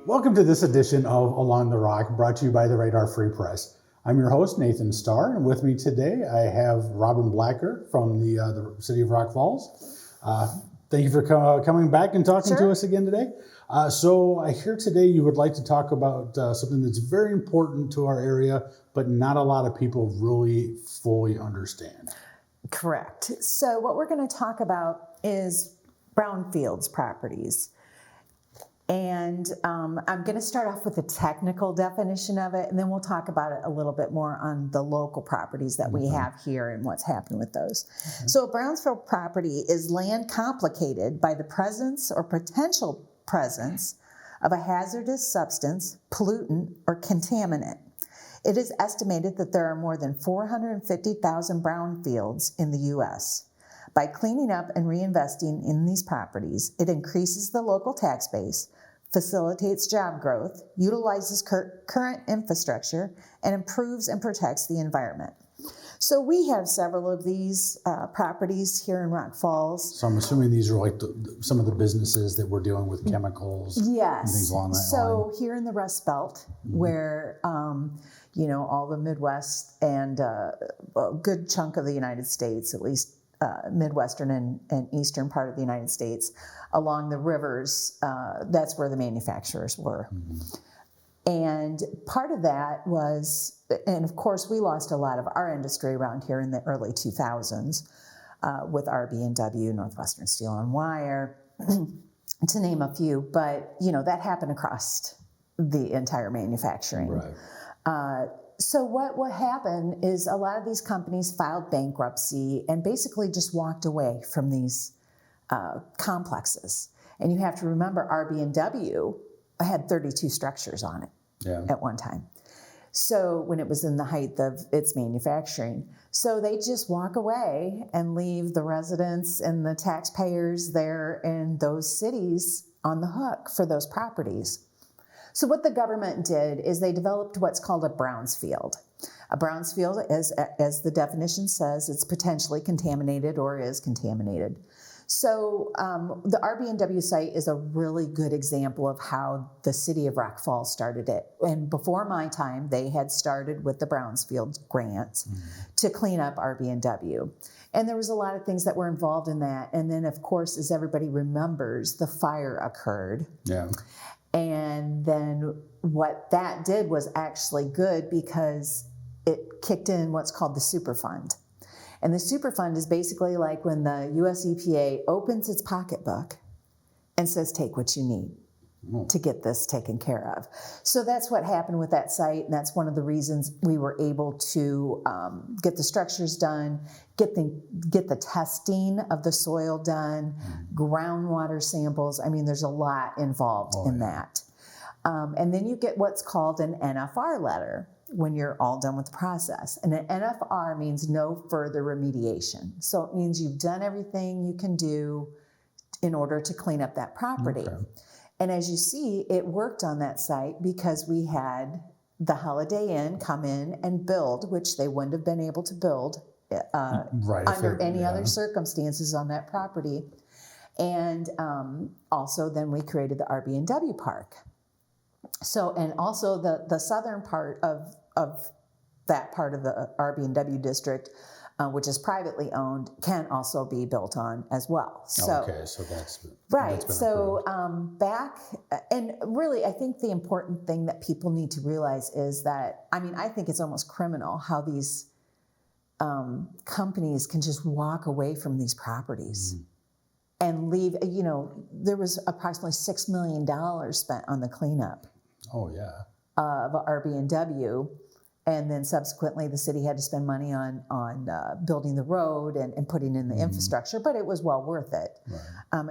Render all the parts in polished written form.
Welcome to this edition of Along the Rock, brought to you by the Radar Free Press. I'm your host, Nathan Stahr, and with me today I have Robbin Blackert from the City of Rock Falls. Thank you for coming back and talking to us again today. So I hear today you would like to talk about something that's very important to our area, but not a lot of people really fully understand. Correct. So what we're going to talk about is Brownfields properties. And I'm going to start off with the technical definition of it, and then we'll talk about it a little bit more on the local properties that we have here and what's happening with those. So a Brownfield property is land complicated by the presence or potential presence of a hazardous substance, pollutant, or contaminant. It is estimated that there are more than 450,000 brownfields in the U.S. By cleaning up and reinvesting in these properties, it increases the local tax base, facilitates job growth, utilizes current infrastructure, and improves and protects the environment. So we have several of these properties here in Rock Falls. So I'm assuming these are like some of the businesses that we're dealing with chemicals and things along that line. So here in the Rust Belt, where all the Midwest and a good chunk of the United States, at least Midwestern and eastern part of the United States, along the rivers, that's where the manufacturers were. And part of that was, and of course we lost a lot of our industry around here in the early 2000s with RB&W, Northwestern Steel and Wire, to name a few, but that happened across the entire manufacturing. Right. So what happened is a lot of these companies filed bankruptcy and basically just walked away from these complexes. And you have to remember RB&W had 32 structures on it at one time. So when it was in the height of its manufacturing. So they just walk away and leave the residents and the taxpayers there in those cities on the hook for those properties. So what the government did is they developed what's called a Brownfield. A Brownfield, as the definition says, it's potentially contaminated or is contaminated. So the RB&W site is a really good example of how the city of Rock Falls started it. And before my time, they had started with the Brownfield Grants to clean up RB&W. And there was a lot of things that were involved in that. And then, of course, as everybody remembers, the fire occurred. Yeah. And then what that did was actually good because it kicked in what's called the superfund. And the superfund is basically like when the US EPA opens its pocketbook and says, take what you need to get this taken care of. So that's what happened with that site. And that's one of the reasons we were able to get the structures done, get the testing of the soil done, groundwater samples. I mean, there's a lot involved in that. And then you get what's called an NFR letter when you're all done with the process. And an NFR means no further remediation. So it means you've done everything you can do in order to clean up that property. Okay. And as you see, it worked on that site because we had the Holiday Inn come in and build, which they wouldn't have been able to build under any other circumstances on that property. And also then we created the RB&W Park. So, and also the southern part of that part of the RB&W district, which is privately owned, can also be built on as well. So, okay, so that's right. So and really, I think the important thing that people need to realize is that, I think it's almost criminal how these companies can just walk away from these properties and leave. There was approximately $6 million spent on the cleanup. Oh yeah. Of RB&W. And then subsequently, the city had to spend money on building the road and putting in the infrastructure, but it was well worth it,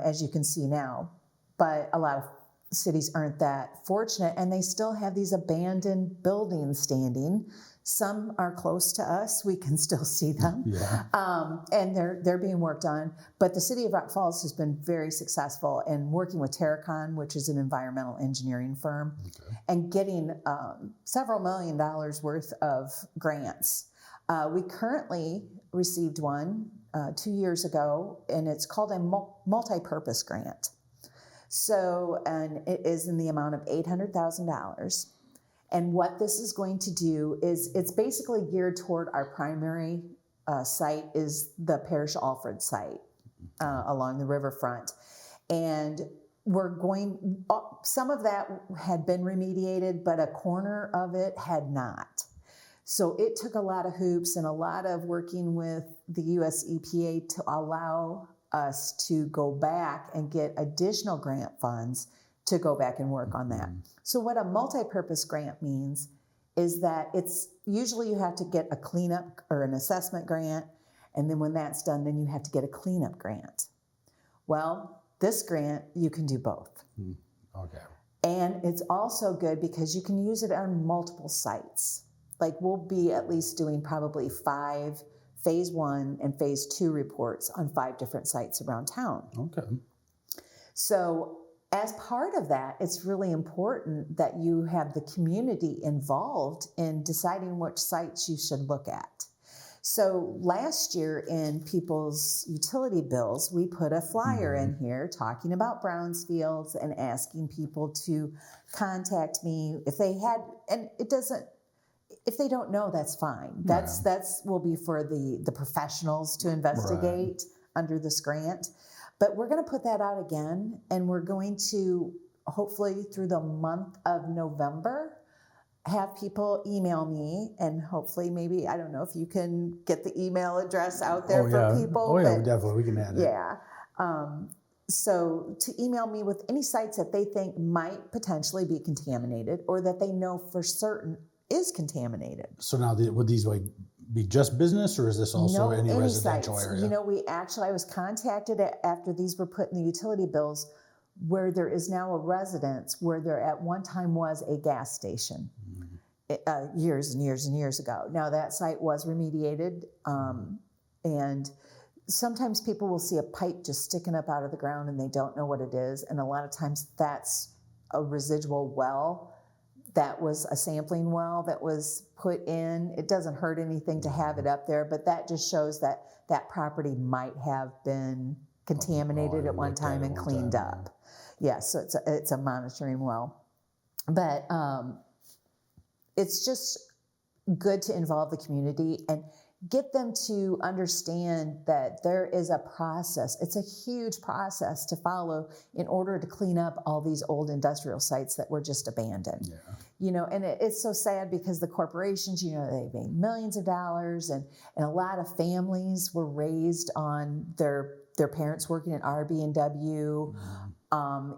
as you can see now. But a lot of cities aren't that fortunate, and they still have these abandoned buildings standing. Some are close to us; we can still see them, and they're being worked on. But the city of Rock Falls has been very successful in working with Terracon, which is an environmental engineering firm, and getting several $1 million worth of grants. We currently received one 2 years ago, and it's called a multipurpose grant. So, and it is in the amount of $800,000. And what this is going to do is it's basically geared toward our primary site is the Parish Alfred site along the riverfront. And we're going, some of that had been remediated, but a corner of it had not. So it took a lot of hoops and a lot of working with the US EPA to allow us to go back and get additional grant funds to go back and work on that. So what a multi-purpose grant means is that it's usually you have to get a cleanup or an assessment grant, and then when that's done, then you have to get a cleanup grant. Well, this grant, you can do both. Okay. And it's also good because you can use it on multiple sites. Like we'll be at least doing probably 5 phase 1 and phase 2 reports on 5 different sites around town. Okay. So as part of that, it's really important that you have the community involved in deciding which sites you should look at. So last year in people's utility bills, we put a flyer in here talking about Brownfields and asking people to contact me if they had, and it doesn't, if they don't know, that's fine. That's will be for the professionals to investigate under this grant. But we're going to put that out again, and we're going to hopefully through the month of November have people email me, and hopefully maybe, I don't know if you can get the email address out there for people. Oh yeah, definitely, we can add it. Yeah. So to email me with any sites that they think might potentially be contaminated or that they know for certain is contaminated. So now, would these be just business, or is this also any residential sites. area? You know, I was contacted after these were put in the utility bills, where there is now a residence where there at one time was a gas station years and years and years ago. Now that site was remediated, and sometimes people will see a pipe just sticking up out of the ground and they don't know what it is, and a lot of times that's a residual well. That was a sampling well that was put in. It doesn't hurt anything to have it up there, but that just shows that that property might have been contaminated at one time and cleaned up. Yeah, so it's a monitoring well. But it's just good to involve the community and get them to understand that there is a process. It's a huge process to follow in order to clean up all these old industrial sites that were just abandoned. Yeah. You know, and it's so sad because the corporations, you know, they made millions of dollars, and a lot of families were raised on their parents working at RB&W.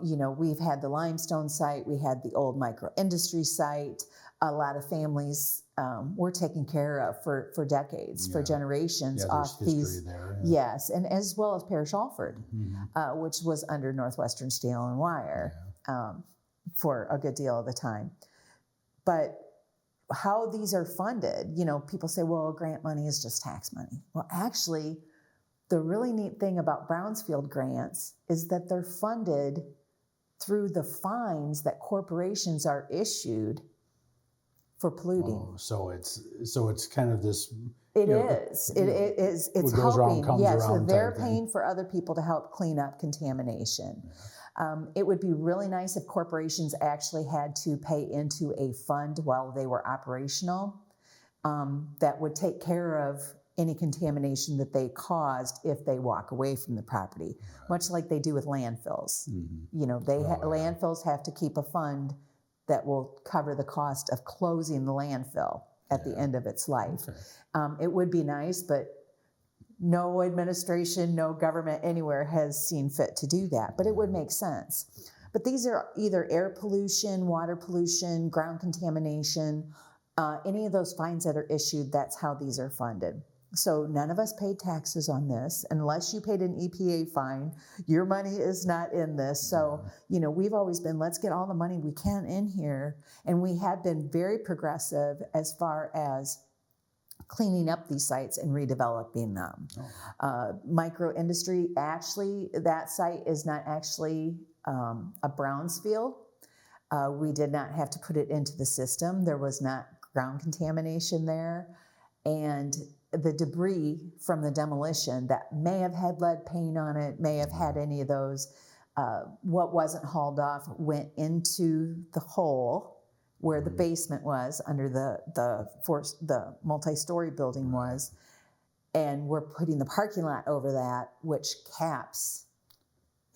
You know, we've had the limestone site, we had the old micro industry site. A lot of families were taken care of for decades, for generations off these. Yes, and as well as Parish Alfred, which was under Northwestern Steel and Wire for a good deal of the time. But how these are funded, you know, people say, well, grant money is just tax money. Well, actually, the really neat thing about Brownfield grants is that they're funded through the fines that corporations are issued for polluting. Oh, so it's kind of this. It is. It's helping. Yes, so they're paying for other people to help clean up contamination. It would be really nice if corporations actually had to pay into a fund while they were operational that would take care of any contamination that they caused if they walk away from the property, much like they do with landfills. You know, landfills have to keep a fund that will cover the cost of closing the landfill at the end of its life. It would be nice, but no administration, no government anywhere has seen fit to do that, but it would make sense. But these are either air pollution, water pollution, ground contamination, any of those fines that are issued, that's how these are funded. So none of us paid taxes on this. Unless you paid an EPA fine, your money is not in this. So, you know, we've always been, let's get all the money we can in here. And we have been very progressive as far as cleaning up these sites and redeveloping them. Micro industry, actually, that site is not actually a Brownfield. We did not have to put it into the system. There was not ground contamination there. And the debris from the demolition that may have had lead paint on it, may have had any of those, what wasn't hauled off went into the hole where the basement was under the multi-story building was, and we're putting the parking lot over that, which caps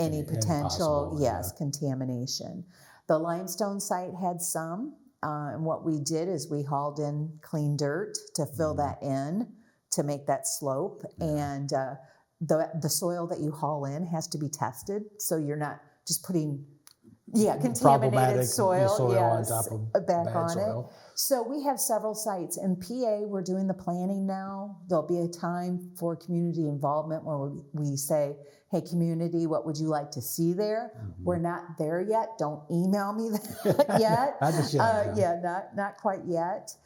any potential contamination. The limestone site had some, and what we did is we hauled in clean dirt to fill that in to make that slope, and the soil that you haul in has to be tested, so you're not just putting contaminated soil on top of back bad on soil. it. So we have several sites. In PA, we're doing the planning now. There'll be a time for community involvement where we say, hey, community, what would you like to see there? We're not there yet. Don't email me that yet. Not just yet. Not quite yet.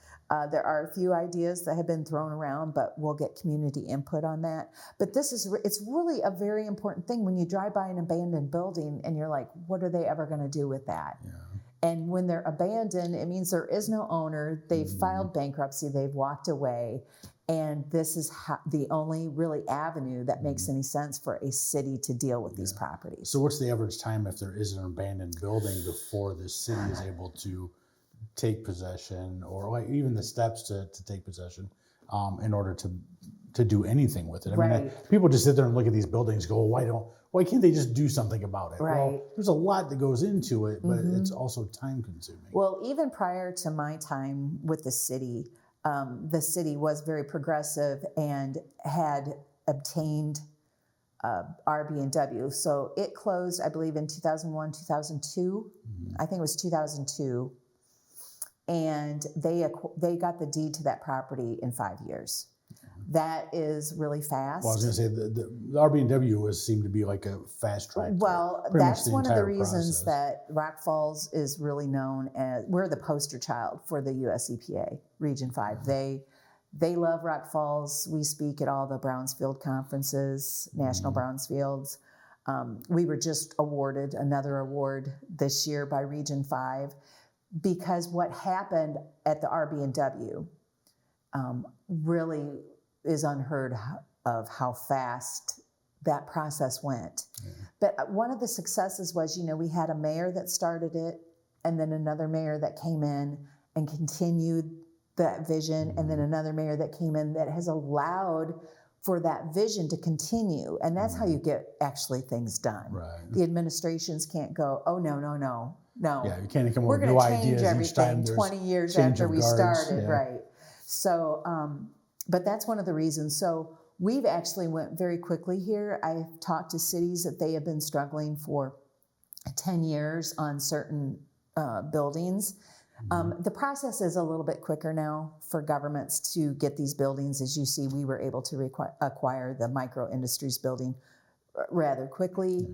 There are a few ideas that have been thrown around, but we'll get community input on that. But it's really a very important thing when you drive by an abandoned building and you're like, what are they ever going to do with that? Yeah. And when they're abandoned, it means there is no owner. They've filed bankruptcy. They've walked away. And this is the only really avenue that makes any sense for a city to deal with these properties. So what's the average time if there is an abandoned building before the city is able to take possession, or like even the steps to take possession in order to do anything with it? I mean, people just sit there and look at these buildings and go, why can't they just do something about it? Right. Well, there's a lot that goes into it, but it's also time consuming. Well, even prior to my time with the city was very progressive and had obtained RB&W. So it closed, I believe, in 2001, 2002. I think it was 2002. And they got the deed to that property in 5 years. That is really fast. Well, I was going to say the RB&W seemed to be like a fast track. Well, that's one of the reasons that Rock Falls is really known as, we're the poster child for the US EPA, Region 5. They love Rock Falls. We speak at all the Brownfield conferences, National Brownfields. We were just awarded another award this year by Region 5. Because what happened at the RB&W really is unheard of how fast that process went. But one of the successes was, we had a mayor that started it, and then another mayor that came in and continued that vision, and then another mayor that came in that has allowed for that vision to continue. And that's how you get actually things done. Right. The administrations can't go, oh, no. Yeah, you can't come up with new ideas each time there's 20 years after we started, right? So, but that's one of the reasons. So we've actually went very quickly here. I've talked to cities that they have been struggling for 10 years on certain buildings. The process is a little bit quicker now for governments to get these buildings. As you see, we were able to acquire the micro industries building rather quickly.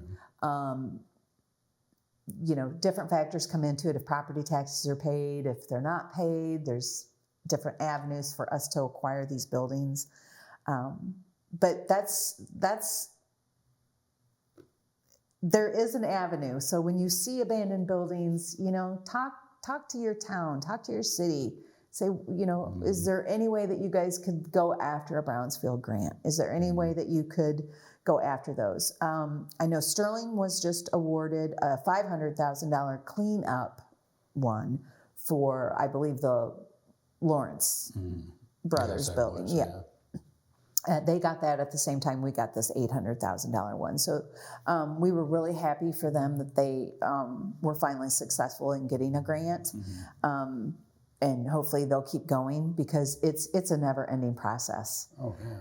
Different factors come into it. If property taxes are paid, if they're not paid, there's different avenues for us to acquire these buildings. But there is an avenue. So when you see abandoned buildings, talk to your town, talk to your city. Say, is there any way that you guys could go after a Brownfield grant? Is there any way that you could go after those? I know Sterling was just awarded a $500,000 cleanup one for, I believe, the Lawrence Brothers building. They got that at the same time we got this $800,000 one. So we were really happy for them that they were finally successful in getting a grant. And hopefully they'll keep going because it's a never-ending process.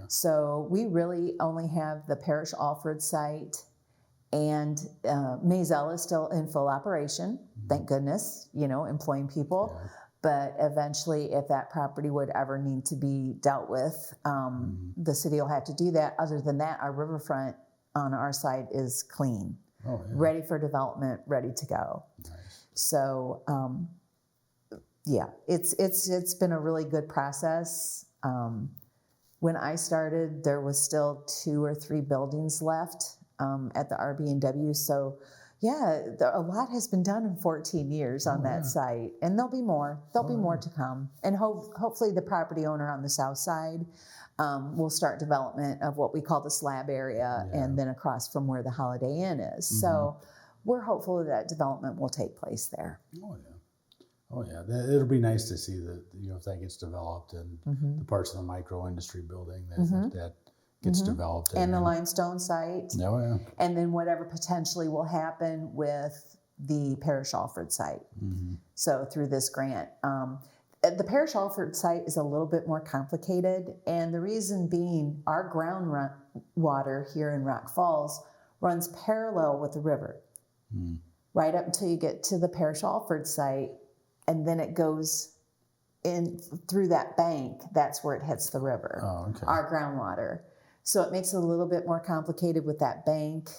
So we really only have the Parish Alfred site, and Mayselle is still in full operation, thank goodness, employing people. But eventually, if that property would ever need to be dealt with, the city will have to do that. Other than that, our riverfront on our side is clean, ready for development, ready to go. So, it's been a really good process. When I started, there was still 2 or 3 buildings left at the RB&W. So, a lot has been done in 14 years on that site, and there'll be more. There'll be more to come, and hopefully the property owner on the south side we'll start development of what we call the slab area, and then across from where the Holiday Inn is. So we're hopeful that development will take place there. Oh yeah. Oh yeah, it'll be nice to see that, if that gets developed, and the parts of the micro industry building that gets developed. And the limestone site. Oh yeah. And then whatever potentially will happen with the Parish Alford site. So through this grant. The Parish Alford site is a little bit more complicated, and the reason being our water here in Rock Falls runs parallel with the river. Right up until you get to the Parish Alford site, and then it goes in through that bank. That's where it hits the river, our groundwater. So it makes it a little bit more complicated with that bank.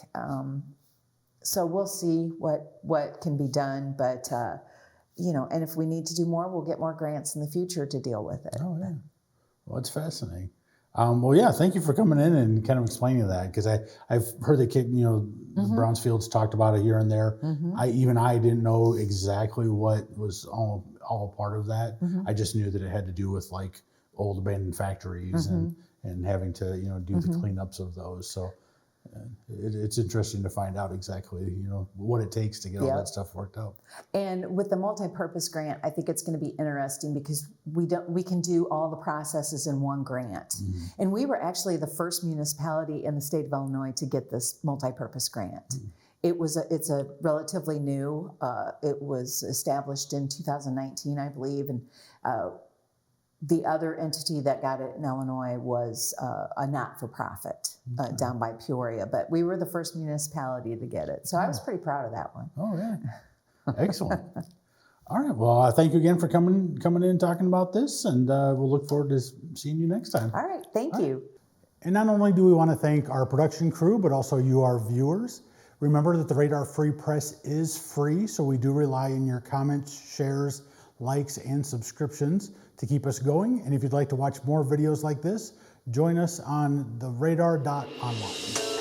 So we'll see what can be done, but and if we need to do more, we'll get more grants in the future to deal with it. Oh yeah, well, it's fascinating. Well, yeah, thank you for coming in and kind of explaining that, because I've heard the the Brownfields talked about it here and there. I didn't know exactly what was all part of that. I just knew that it had to do with like old abandoned factories and having to do the cleanups of those. So it's interesting to find out exactly what it takes to get all that stuff worked out. And with the multi-purpose grant, I think it's going to be interesting because we can do all the processes in one grant. And we were actually the first municipality in the state of Illinois to get this multi-purpose grant. It's a relatively new. It was established in 2019, I believe, and the other entity that got it in Illinois was a not-for-profit down by Peoria, but we were the first municipality to get it. So I was pretty proud of that one. Oh, yeah. Excellent. All right. Well, thank you again for coming in and talking about this, and we'll look forward to seeing you next time. All right. Thank you. And not only do we want to thank our production crew, but also you, our viewers. Remember that the Radar Free Press is free, so we do rely on your comments, shares, likes, and subscriptions to keep us going. And if you'd like to watch more videos like this, join us on the radar.online.